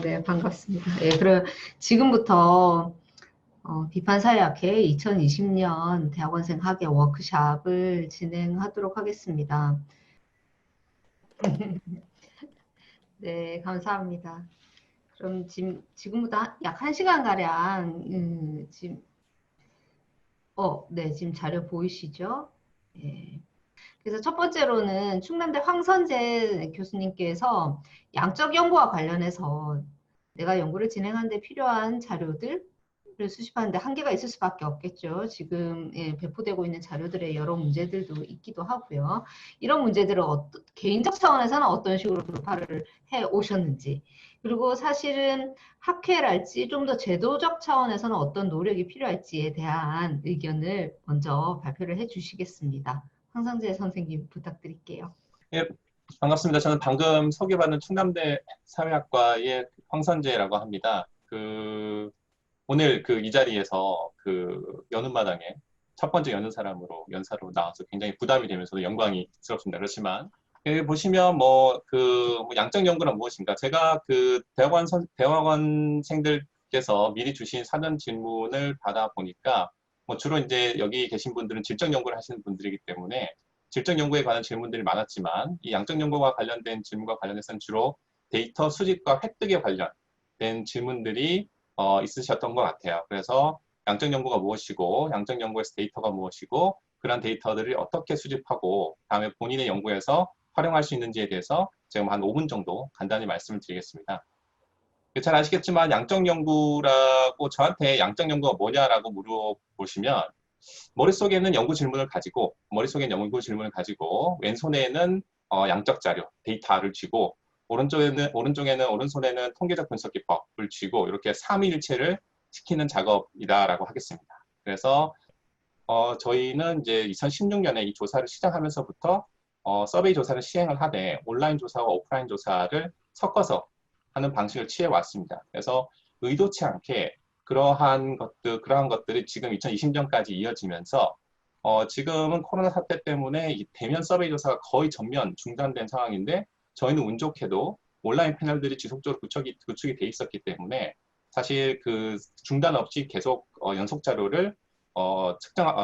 네, 반갑습니다. 예, 그럼 지금부터 비판사회학회 2020년 대학원생 학예 워크샵을 진행하도록 하겠습니다. 네, 감사합니다. 그럼 지금부터 약 1시간가량, 네, 지금 자료 보이시죠? 예. 그래서 첫 번째로는 충남대 황선재 교수님께서 양적 연구와 관련해서 내가 연구를 진행하는 데 필요한 자료들을 수집하는데 한계가 있을 수밖에 없겠죠. 지금 배포되고 있는 자료들의 여러 문제들도 있기도 하고요. 이런 문제들을 개인적 차원에서는 어떤 식으로 돌파를 해 오셨는지, 그리고 사실은 학회랄지 좀 더 제도적 차원에서는 어떤 노력이 필요할지에 대한 의견을 먼저 발표를 해 주시겠습니다. 황상재 선생님 부탁드릴게요. 예, 반갑습니다. 저는 방금 소개받은 충남대 사회학과의 황선재라고 합니다. 오늘 이 자리에서 여는마당에 첫 번째 여는 사람으로 연사로 나와서 굉장히 부담이 되면서도 영광이스럽습니다. 그렇지만 여기 보시면 양적 연구는 무엇인가? 제가 대학원생들께서 미리 주신 사전 질문을 받아 보니까 주로 이제 여기 계신 분들은 질적 연구를 하시는 분들이기 때문에 질적 연구에 관한 질문들이 많았지만 이 양적 연구와 관련된 질문과 관련해서는 주로 데이터 수집과 획득에 관련된 질문들이 있으셨던 것 같아요. 그래서 양적 연구가 무엇이고 양적 연구에서 데이터가 무엇이고 그런 데이터들을 어떻게 수집하고 다음에 본인의 연구에서 활용할 수 있는지에 대해서 지금 한 5분 정도 간단히 말씀을 드리겠습니다. 잘 아시겠지만 양적 연구라고 저한테 양적 연구가 뭐냐라고 물어보시면 머릿속에는 연구 질문을 가지고 왼손에는 양적 자료, 데이터를 쥐고 오른손에는 통계적 분석 기법을 쥐고 이렇게 삼위일체를 시키는 작업이다라고 하겠습니다. 그래서 저희는 이제 2016년에 이 조사를 시작하면서부터 서베이 조사를 시행을 하되 온라인 조사와 오프라인 조사를 섞어서 하는 방식을 취해 왔습니다. 그래서 의도치 않게 그러한 것들이 지금 2020년까지 이어지면서 지금은 코로나 사태 때문에 이 대면 서베이 조사가 거의 전면 중단된 상황인데 저희는 운 좋게도 온라인 패널들이 지속적으로 구축이 돼 있었기 때문에 사실 중단 없이 계속 연속 자료를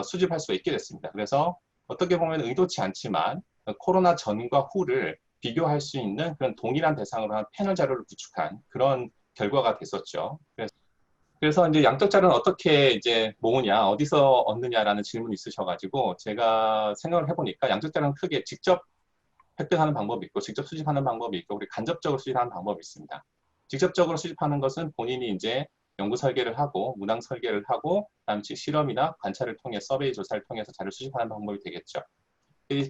수집할 수가 있게 됐습니다. 그래서 어떻게 보면 의도치 않지만 코로나 전과 후를 비교할 수 있는 그런 동일한 대상으로 한 패널 자료를 구축한 그런 결과가 됐었죠. 그래서 이제 양적 자료는 어떻게 이제 모으냐, 어디서 얻느냐라는 질문이 있으셔가지고 제가 생각을 해보니까 양적 자료는 크게 직접 획득하는 방법이 있고 직접 수집하는 방법이 있고 우리 간접적으로 수집하는 방법이 있습니다. 직접적으로 수집하는 것은 본인이 이제 연구 설계를 하고 문항 설계를 하고 그다음 실험이나 관찰을 통해 서베이 조사를 통해서 자료를 수집하는 방법이 되겠죠.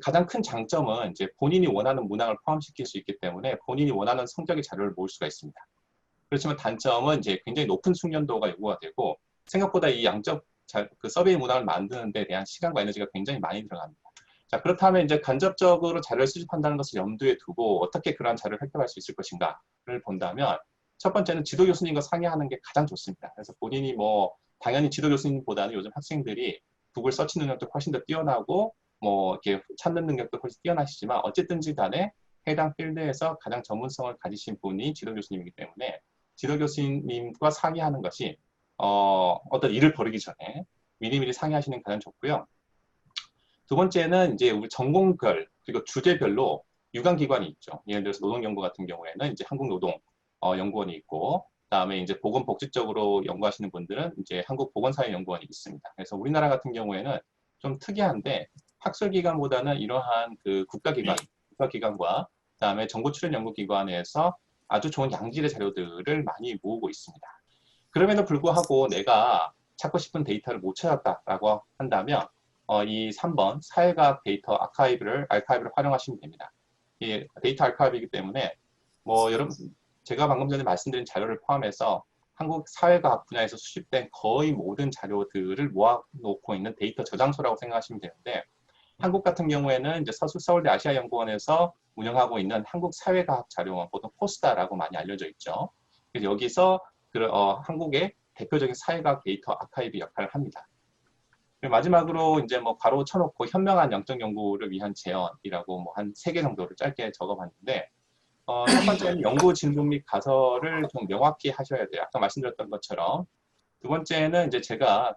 가장 큰 장점은 이제 본인이 원하는 문항을 포함시킬 수 있기 때문에 본인이 원하는 성적의 자료를 모을 수가 있습니다. 그렇지만 단점은 이제 굉장히 높은 숙련도가 요구가 되고 생각보다 이 서베이 문항을 만드는 데 대한 시간과 에너지가 굉장히 많이 들어갑니다. 자, 그렇다면 이제 간접적으로 자료를 수집한다는 것을 염두에 두고 어떻게 그러한 자료를 획득할 수 있을 것인가를 본다면 첫 번째는 지도 교수님과 상의하는 게 가장 좋습니다. 그래서 본인이 당연히 지도 교수님보다는 요즘 학생들이 구글 서치 능력도 훨씬 더 뛰어나고 이렇게 찾는 능력도 훨씬 뛰어나시지만 어쨌든지 간에 해당 필드에서 가장 전문성을 가지신 분이 지도 교수님이기 때문에 지도 교수님과 상의하는 것이 어떤 일을 벌이기 전에 미리미리 상의하시는 게 가장 좋고요. 두 번째는 이제 우리 전공별 그리고 주제별로 유관기관이 있죠. 예를 들어서 노동연구 같은 경우에는 이제 한국노동연구원이 있고, 그다음에 이제 보건복지 쪽으로 연구하시는 분들은 이제 한국보건사회연구원이 있습니다. 그래서 우리나라 같은 경우에는 좀 특이한데 학술기관보다는 이러한 국가기관과 그다음에 정보 출연 연구기관에서 아주 좋은 양질의 자료들을 많이 모으고 있습니다. 그럼에도 불구하고 내가 찾고 싶은 데이터를 못 찾았다라고 한다면 이 3번 사회과학 데이터 아카이브를 활용하시면 됩니다. 이 데이터 아카이브이기 때문에 여러분 제가 방금 전에 말씀드린 자료를 포함해서 한국 사회과학 분야에서 수집된 거의 모든 자료들을 모아놓고 있는 데이터 저장소라고 생각하시면 되는데 한국 같은 경우에는 이제 서울대 아시아연구원에서 운영하고 있는 한국 사회과학 자료원, 보통 포스다라고 많이 알려져 있죠. 그래서 여기서 한국의 대표적인 사회과학 데이터 아카이브 역할을 합니다. 마지막으로 이제 괄호 쳐놓고 현명한 양적 연구를 위한 제언이라고 한 3개 정도를 짧게 적어봤는데 첫 번째는 연구 질문 및 가설을 좀 명확히 하셔야 돼요. 아까 말씀드렸던 것처럼. 두 번째는 이제 제가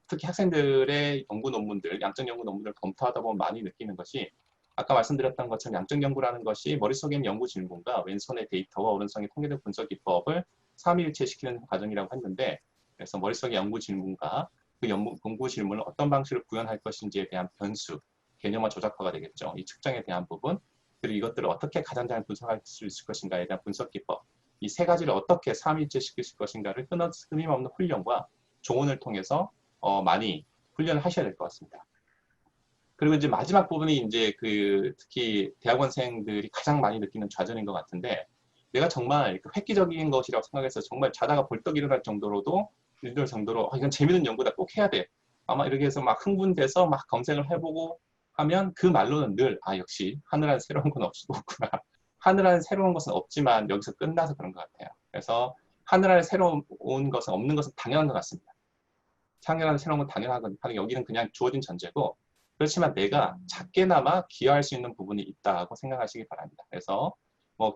특히 학생들의 연구 논문들, 양적 연구 논문을 검토하다 보면 많이 느끼는 것이 아까 말씀드렸던 것처럼 양적 연구라는 것이 머릿속에 있는 연구 질문과 왼손의 데이터와 오른손의 통계적 분석 기법을 삼위일체시키는 과정이라고 했는데, 그래서 머릿속의 연구 질문과 그 연구 질문을 어떤 방식으로 구현할 것인지에 대한 변수, 개념화 조작화가 되겠죠. 이 측정에 대한 부분, 그리고 이것들을 어떻게 가장 잘 분석할 수 있을 것인가에 대한 분석 기법, 이 세 가지를 어떻게 삼위일체시킬 것인가를 끊임없는 훈련과 조언을 통해서 많이 훈련을 하셔야 될 것 같습니다. 그리고 이제 마지막 부분이 이제 특히 대학원생들이 가장 많이 느끼는 좌절인 것 같은데, 내가 정말 획기적인 것이라고 생각해서 정말 자다가 벌떡 일어날 정도로도 이건 재밌는 연구다, 꼭 해야 돼, 아마 이렇게 해서 막 흥분돼서 막 검색을 해보고 하면 그 말로는 늘 역시 하늘 안에 새로운 건 없구나. 하늘 안에 새로운 것은 없지만 여기서 끝나서 그런 것 같아요. 그래서 하늘 안에 새로운 것은 없는 것은 당연한 것 같습니다. 당연한 새로운 건 당연하거든요. 여기는 그냥 주어진 전제고, 그렇지만 내가 작게나마 기여할 수 있는 부분이 있다고 생각하시기 바랍니다. 그래서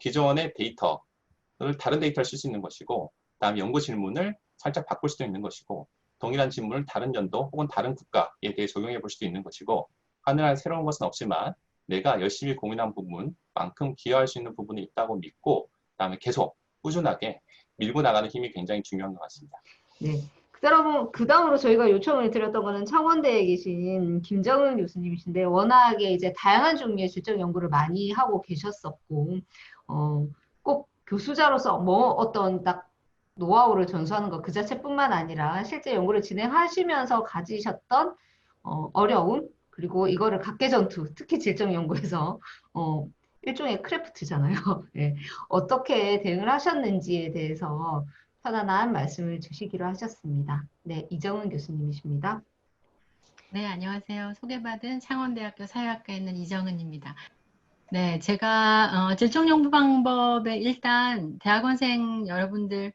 기존의 데이터를 다른 데이터를 쓸 수 있는 것이고, 그다음에 연구 질문을 살짝 바꿀 수도 있는 것이고, 동일한 질문을 다른 연도 혹은 다른 국가에 대해 적용해 볼 수도 있는 것이고, 하늘 안에 새로운 것은 없지만 내가 열심히 고민한 부분만큼 기여할 수 있는 부분이 있다고 믿고, 그다음에 계속 꾸준하게 밀고 나가는 힘이 굉장히 중요한 것 같습니다. 네. 그 다음으로 저희가 요청을 드렸던 거는 창원대에 계신 김정은 교수님이신데, 워낙에 이제 다양한 종류의 질적 연구를 많이 하고 계셨었고, 꼭 교수자로서 어떤 딱 노하우를 전수하는 것 그 자체뿐만 아니라 실제 연구를 진행하시면서 가지셨던 어려움, 그리고 이거를 각계전투, 특히 질적 연구에서 일종의 크래프트잖아요. 네. 어떻게 대응을 하셨는지에 대해서 편안한 말씀을 주시기로 하셨습니다. 네, 이정은 교수님이십니다. 네, 안녕하세요. 소개받은 창원대학교 사회학과에 있는 이정은입니다. 네, 제가 질적 연구 방법에 일단 대학원생 여러분들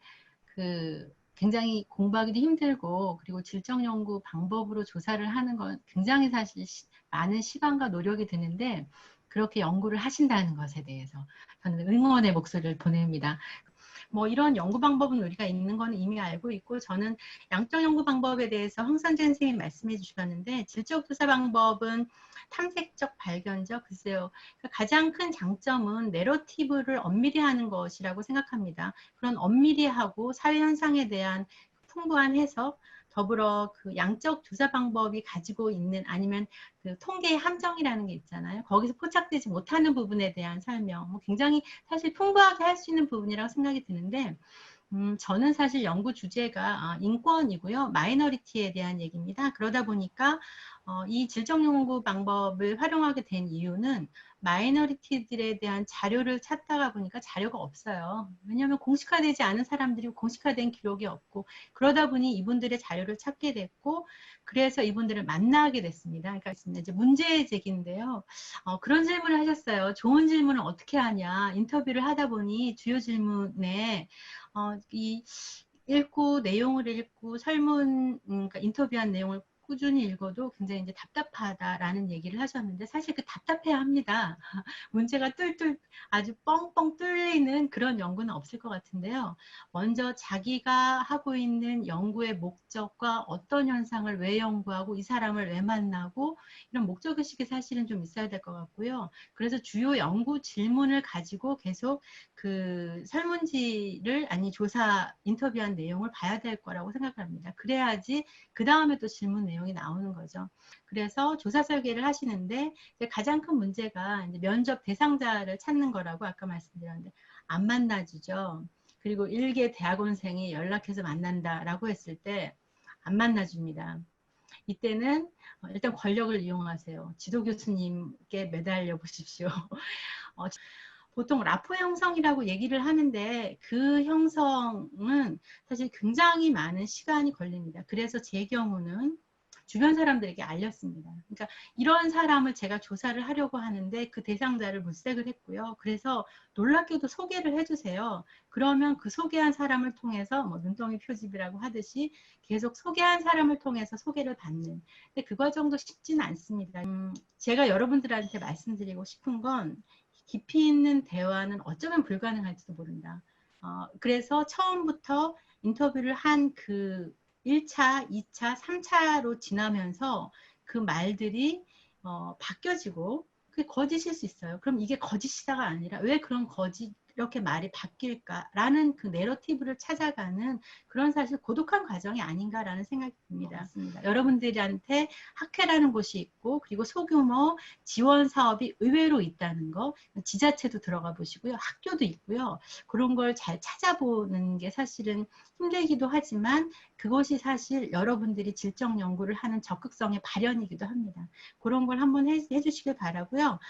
굉장히 공부하기도 힘들고, 그리고 질적 연구 방법으로 조사를 하는 건 굉장히 사실 많은 시간과 노력이 드는데, 그렇게 연구를 하신다는 것에 대해서 저는 응원의 목소리를 보냅니다. 이런 연구 방법은 우리가 있는 건 이미 알고 있고, 저는 양적 연구 방법에 대해서 황선재 선생님이 말씀해 주셨는데, 질적 조사 방법은 탐색적, 발견적, 글쎄요. 가장 큰 장점은 내러티브를 엄밀히 하는 것이라고 생각합니다. 그런 엄밀히하고 사회현상에 대한 풍부한 해석, 더불어 양적 조사 방법이 가지고 있는, 아니면 통계의 함정이라는 게 있잖아요. 거기서 포착되지 못하는 부분에 대한 설명, 굉장히 사실 풍부하게 할 수 있는 부분이라고 생각이 드는데, 저는 사실 연구 주제가 인권이고요. 마이너리티에 대한 얘기입니다. 그러다 보니까 이 질적 연구 방법을 활용하게 된 이유는 마이너리티들에 대한 자료를 찾다가 보니까 자료가 없어요. 왜냐하면 공식화되지 않은 사람들이 공식화된 기록이 없고, 그러다 보니 이분들의 자료를 찾게 됐고, 그래서 이분들을 만나게 됐습니다. 그러니까 이제 문제 제기인데요. 그런 질문을 하셨어요. 좋은 질문을 어떻게 하냐. 인터뷰를 하다 보니 주요 질문에 내용을 읽고 그러니까 인터뷰한 내용을 꾸준히 읽어도 굉장히 이제 답답하다라는 얘기를 하셨는데, 사실 답답해합니다. 문제가 아주 뻥뻥 뚫리는 그런 연구는 없을 것 같은데요. 먼저 자기가 하고 있는 연구의 목적과 어떤 현상을 왜 연구하고 이 사람을 왜 만나고, 이런 목적의식이 사실은 좀 있어야 될 것 같고요. 그래서 주요 연구 질문을 가지고 계속 설문지를 조사 인터뷰한 내용을 봐야 될 거라고 생각합니다. 그래야지 그 다음에 또 질문 내용이 나오는 거죠. 그래서 조사 설계를 하시는데 가장 큰 문제가 이제 면접 대상자를 찾는 거라고 아까 말씀드렸는데, 안 만나주죠. 그리고 일개 대학원생이 연락해서 만난다라고 했을 때 안 만나줍니다. 이때는 일단 권력을 이용하세요. 지도 교수님께 매달려 보십시오. 보통 라포 형성이라고 얘기를 하는데, 그 형성은 사실 굉장히 많은 시간이 걸립니다. 그래서 제 경우는 주변 사람들에게 알렸습니다. 그러니까 이런 사람을 제가 조사를 하려고 하는데 그 대상자를 물색을 했고요. 그래서 놀랍게도 소개를 해주세요. 그러면 그 소개한 사람을 통해서 눈덩이 표집이라고 하듯이 계속 소개한 사람을 통해서 소개를 받는. 근데 그 과정도 쉽지는 않습니다. 제가 여러분들한테 말씀드리고 싶은 건, 깊이 있는 대화는 어쩌면 불가능할지도 모른다. 그래서 처음부터 인터뷰를 한 그 1차, 2차, 3차로 지나면서 그 말들이 바뀌어지고 그게 거짓일 수 있어요. 그럼 이게 거짓이다가 아니라 왜 그런 거짓 이렇게 말이 바뀔까라는 그 내러티브를 찾아가는 그런 사실 고독한 과정이 아닌가라는 생각이 듭니다. 맞습니다. 여러분들한테 학회라는 곳이 있고 그리고 소규모 지원 사업이 의외로 있다는 거, 지자체도 들어가 보시고요. 학교도 있고요. 그런 걸 잘 찾아보는 게 사실은 힘들기도 하지만 그것이 사실 여러분들이 질적 연구를 하는 적극성의 발현이기도 합니다. 그런 걸 한번 해주시길 바라고요.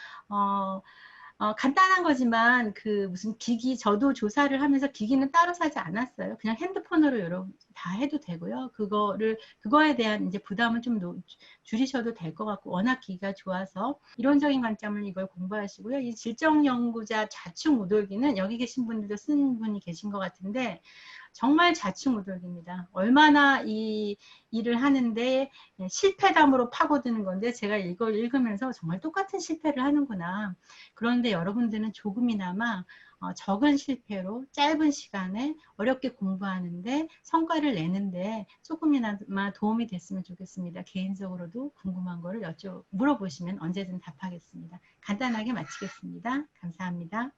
간단한 거지만 그 무슨 기기 저도 조사를 하면서 기기는 따로 사지 않았어요. 그냥 핸드폰으로 여러분 다 해도 되고요. 그거에 대한 이제 부담은 좀 줄이셔도 될 것 같고 워낙 기기가 좋아서 이론적인 관점을 이걸 공부하시고요. 이 질적 연구자 좌충우돌기는 여기 계신 분들도 쓴 분이 계신 것 같은데 정말 좌충우돌기입니다. 얼마나 이 일을 하는데 실패담으로 파고드는 건데 제가 이걸 읽으면서 정말 똑같은 실패를 하는구나. 그런데 여러분들은 조금이나마 적은 실패로 짧은 시간에 어렵게 공부하는데 성과를 내는데 조금이나마 도움이 됐으면 좋겠습니다. 개인적으로도 궁금한 거를 물어보시면 언제든 답하겠습니다. 간단하게 마치겠습니다. 감사합니다.